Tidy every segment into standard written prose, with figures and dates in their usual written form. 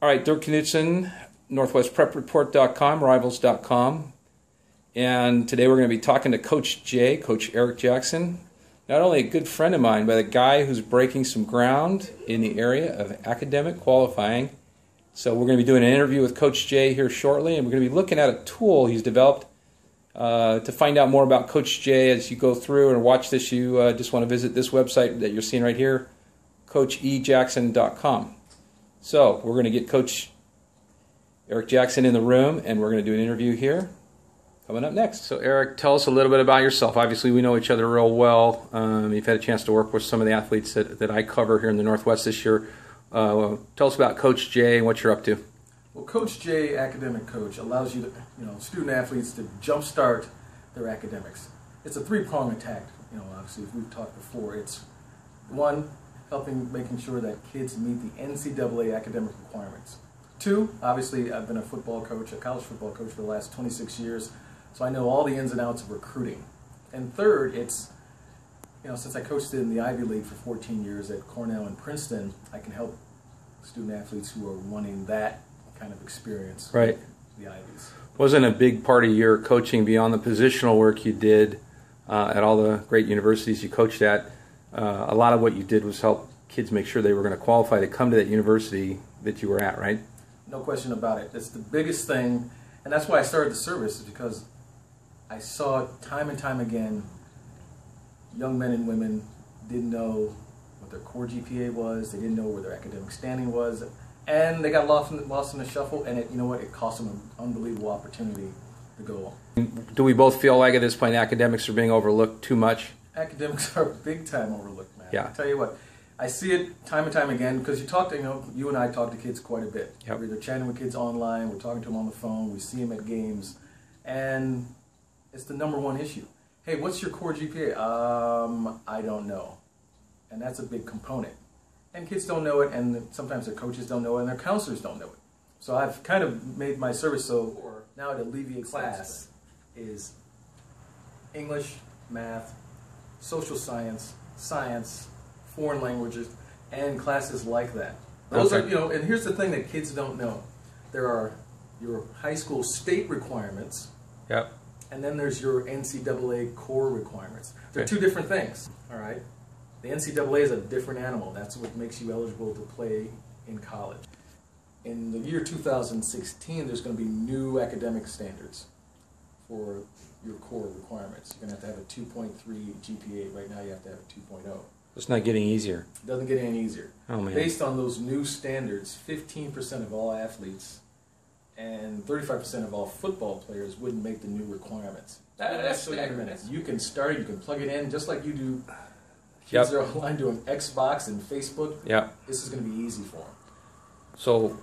All right, Dirk Knudsen, NorthwestPrepReport.com, Rivals.com. And today we're going to be talking to Coach J, Coach Eric Jackson. Not only a good friend of mine, but a guy who's breaking some ground in the area of academic qualifying. So we're going to be doing an interview with Coach J here shortly, and we're going to be looking at a tool he's developed to find out more about Coach J. As you go through and watch this, you just want to visit this website that you're seeing right here, CoachEJackson.com. So we're going to get Coach Eric Jackson in the room, and we're going to do an interview here coming up next. So Eric, tell us a little bit about yourself. Obviously, we know each other real well. You've had a chance to work with some of the athletes that I cover here in the Northwest this year. Tell us about Coach J and what you're up to. Well, Coach J, academic coach, allows you to, student athletes to jumpstart their academics. It's a three-pronged attack. Obviously, as we've talked before, it's one, making sure that kids meet the NCAA academic requirements. Two, obviously, I've been a football coach, a college football coach for the last 26 years, so I know all the ins and outs of recruiting. And third, it's, since I coached in the Ivy League for 14 years at Cornell and Princeton, I can help student athletes who are wanting that kind of experience right. with the Ivies. Wasn't a big part of your coaching beyond the positional work you did at all the great universities you coached at? A lot of what you did was help kids make sure they were going to qualify to come to that university that you were at, right? No question about it. It's the biggest thing, and that's why I started the service, is because I saw time and time again young men and women didn't know what their core GPA was, they didn't know where their academic standing was, and they got lost in the shuffle, and it cost them an unbelievable opportunity to go on. Do we both feel like at this point academics are being overlooked too much? Academics are big time overlooked, man. Yeah. I tell you what, I see it time and time again because you and I talk to kids quite a bit. Yep. We're either chatting with kids online, we're talking to them on the phone, we see them at games, and it's the number one issue. Hey, what's your core GPA? I don't know. And that's a big component. And kids don't know it, and sometimes their coaches don't know it, and their counselors don't know it. So I've kind of made my service so now it alleviates class is English, math, social science, science, foreign languages, and classes like that. Those are, and here's the thing that kids don't know. There are your high school state requirements. Yep. And then there's your NCAA core requirements. They're two different things, all right? The NCAA is a different animal. That's what makes you eligible to play in college. In the year 2016, there's going to be new academic standards for your core requirements. You're going to have a 2.3 GPA. Right now you have to have a 2.0. It's not getting easier. It doesn't get any easier. Oh, man. Based on those new standards, 15% of all athletes and 35% of all football players wouldn't make the new requirements. That's in a minute. You can start, you can plug it in, just like you do. Kids are online doing Xbox and Facebook. Yep. This is going to be easy for them. So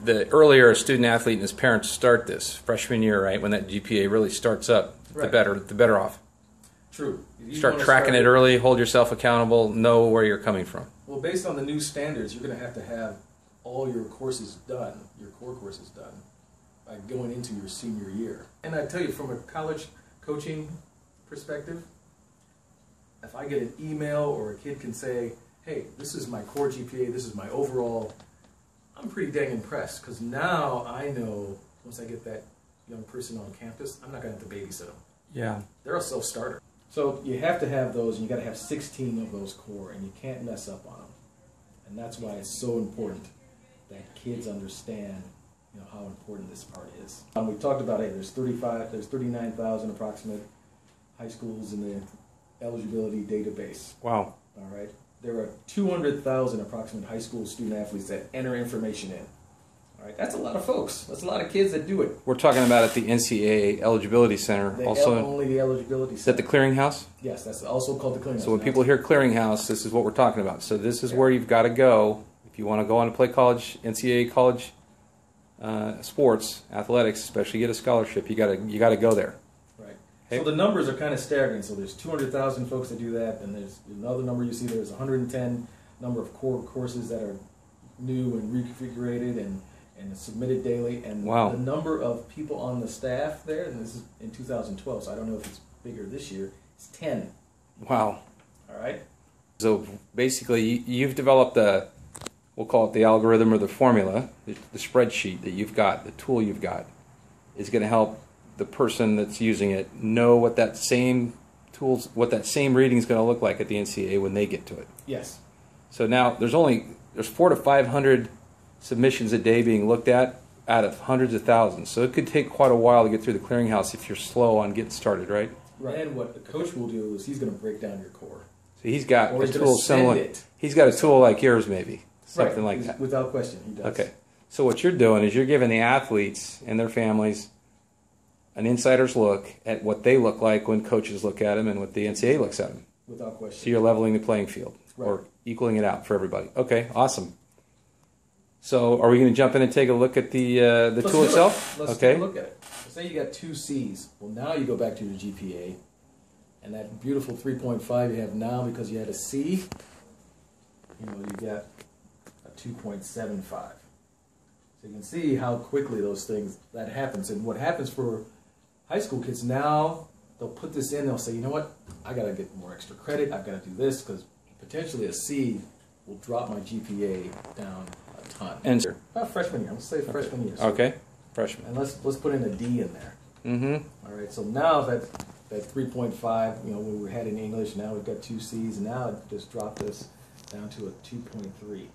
the earlier a student athlete and his parents start this freshman year, right, when that GPA really starts up, right, the better off. True. Start tracking it early, hold yourself accountable, know where you're coming from. Well, based on the new standards, you're going to have all your courses done, your core courses done, by going into your senior year. And I tell you, from a college coaching perspective, if I get an email or a kid can say, hey, this is my core GPA, this is my overall, I'm pretty dang impressed, because now I know once I get that young person on campus, I'm not going to have to babysit them. Yeah. They're a self-starter. So you have to have those, and you got to have 16 of those core, and you can't mess up on them. And that's why it's so important that kids understand, how important this part is. We talked about it. There's 39,000 approximate high schools in the eligibility database. Wow. All right. There are 200,000 approximate high school student athletes that enter information in. All right. That's a lot of folks. That's a lot of kids that do it. We're talking about at the NCAA Eligibility Center. Only the eligibility center. Is that the clearinghouse? Yes, that's also called the clearinghouse. So when people hear clearinghouse, this is what we're talking about. So this is where you've got to go if you want to go on to play college, NCAA college sports, athletics, especially get a scholarship. You got to go there. Right. Hey. So the numbers are kind of staggering. So there's 200,000 folks that do that, and there's another number you see. There's 110 number of core courses that are new and reconfigured and submitted daily, and the number of people on the staff there, and this is in 2012, so I don't know if it's bigger this year, it's 10. Wow. All right? So basically, you've developed a we'll call it the algorithm or the formula, the spreadsheet that you've got, the tool you've got, is going to help the person that's using it know what that same reading is going to look like at the NCAA when they get to it. Yes. So now there's 400 to 500 submissions a day being looked at out of hundreds of thousands. So it could take quite a while to get through the clearinghouse if you're slow on getting started, right? Right. And what the coach will do is he's going to break down your core. So he's got Or a he's tool gonna send similar. it. He's got a tool like yours, maybe something Right. like that. Without question, he does. Okay. So what you're doing is you're giving the athletes and their families an insider's look at what they look like when coaches look at them and what the NCAA looks at them. Without question. So you're leveling the playing field or equaling it out for everybody. Okay, awesome. So are we going to jump in and take a look at the tool itself? Let's take a look at it. Say you got 2 C's. Well, now you go back to your GPA, and that beautiful 3.5 you have now because you had a C, you got a 2.75. So you can see how quickly that happens. And what happens for high school kids now, they'll put this in, they'll say, you know what, I got to get more extra credit, I've got to do this, because potentially a C will drop my GPA down a ton. And about freshman year, I'm going to say freshman year. So, okay, freshman. and let's put in a D in there. Mm-hmm. All right, so now that 3.5, when we had in English, now we've got 2 C's, and now it just dropped this down to a 2.3.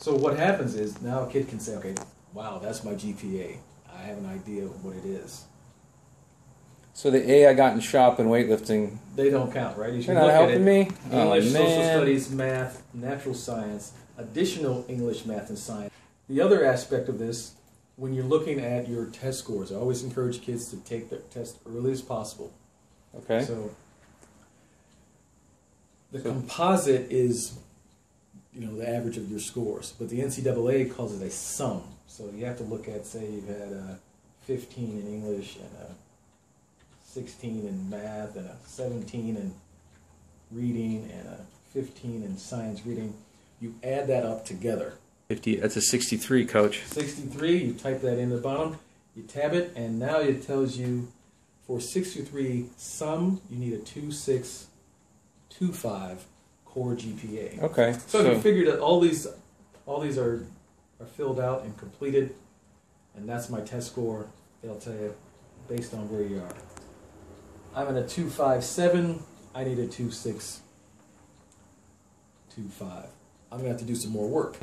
So what happens is now a kid can say, okay, wow, that's my GPA. I have an idea of what it is. So the A I got in shop and weightlifting, They don't count, right? You they're not helping me? English, Oh, social man. studies, math, natural science, additional English, math, and science. The other aspect of this, when you're looking at your test scores, I always encourage kids to take their test early as possible. Okay. So the composite is, the average of your scores, but the NCAA calls it a sum. So you have to look at, say, you've had a 15 in English and a 16 in math and a 17 in reading and a 15 in science reading. You add that up together. 50. That's a 63, coach. 63, you type that in the bottom, you tab it, and now it tells you for 63 sum, you need a 2.625 core GPA. Okay. So if you figure that all these are filled out and completed, and that's my test score, it'll tell you based on where you are. I'm at a 2.57, I need a 2.625. I'm going to have to do some more work.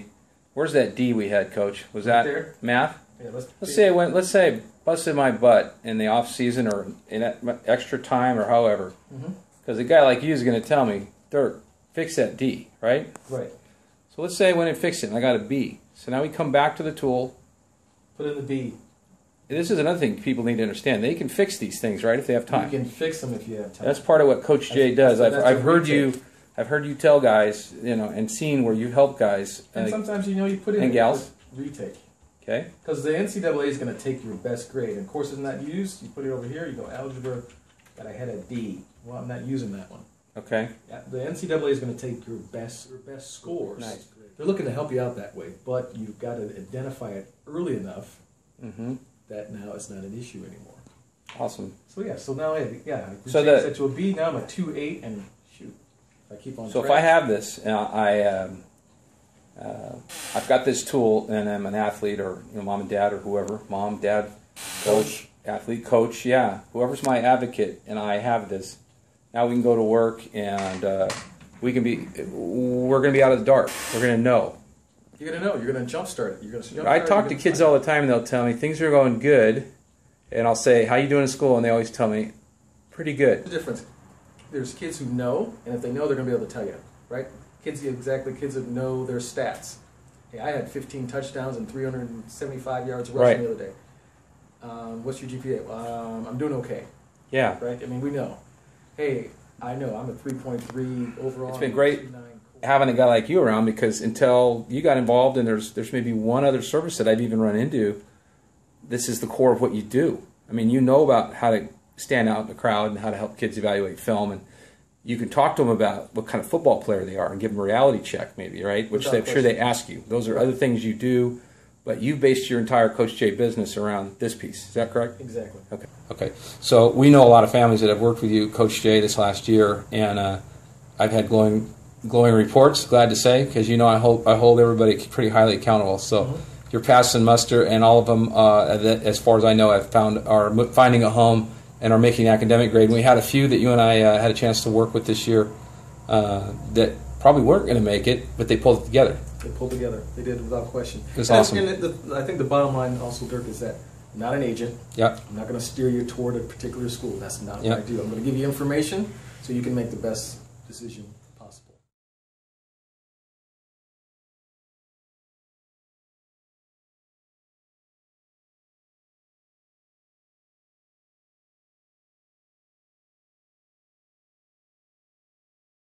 Where's that D we had, coach? Was that there. math? Yeah, Let's say busted my butt in the off season or in extra time or however. Because a guy like you is going to tell me, Dirk, fix that D, right? Right. So let's say I went and fixed it and I got a B. So now we come back to the tool. Put in the B. This is another thing people need to understand. They can fix these things, right, if they have time. You can fix them if you have time. That's part of what Coach Jay does. That's I've heard retake. I've heard you tell guys, and seen where you help guys And sometimes you put in and gals. retake. Okay. Because the NCAA is going to take your best grade. And courses not used, you put it over here, you go algebra, got I had a D. Well, I'm not using that one. Okay. Yeah, the NCAA is going to take your best scores. Nice. They're looking to help you out that way, but you've got to identify it early enough that now it's not an issue anymore. Awesome. So so now I So set to a B. Now I'm a 2.8, and shoot, if I keep on. So track, if I have this, and I've got this tool, and I'm an athlete, or mom and dad, or whoever, mom, dad, coach, athlete, coach, whoever's my advocate, and I have this. Now we can go to work, and we're going to be out of the dark. We're going to know. You're going to know. You're going to jumpstart it. You're going to. I talk to kids all the time, and they'll tell me things are going good, and I'll say, "How you doing in school?" And they always tell me, "Pretty good." The difference. There's kids who know, and if they know, they're going to be able to tell you, right? Kids that know their stats. Hey, I had 15 touchdowns and 375 yards rushing the other day. What's your GPA? I'm doing okay. Yeah. Right? I mean, we know. Hey, I know. I'm a 3.3 overall. It's been great having a guy like you around, because until you got involved, and there's maybe one other service that I've even run into, this is the core of what you do. I mean, you know about how to stand out in the crowd and how to help kids evaluate film, and you can talk to them about what kind of football player they are and give them a reality check maybe, right? Which I'm sure they ask you. Those are other things you do, but you based your entire Coach J business around this piece. Is that correct? Exactly. Okay. So we know a lot of families that have worked with you, Coach J, this last year, and I've had glowing glowing reports. Glad to say, because I hold everybody pretty highly accountable. So you're passing muster, and all of them, as far as I know, are finding a home and are making academic grade. And we had a few that you and I had a chance to work with this year that probably weren't going to make it, but they pulled it together. They pulled together. They did, without question. It's awesome. And I think the bottom line also, Dirk, is that I'm not an agent. Yep. I'm not going to steer you toward a particular school. That's not what Yep. I do. I'm going to give you information so you can make the best decision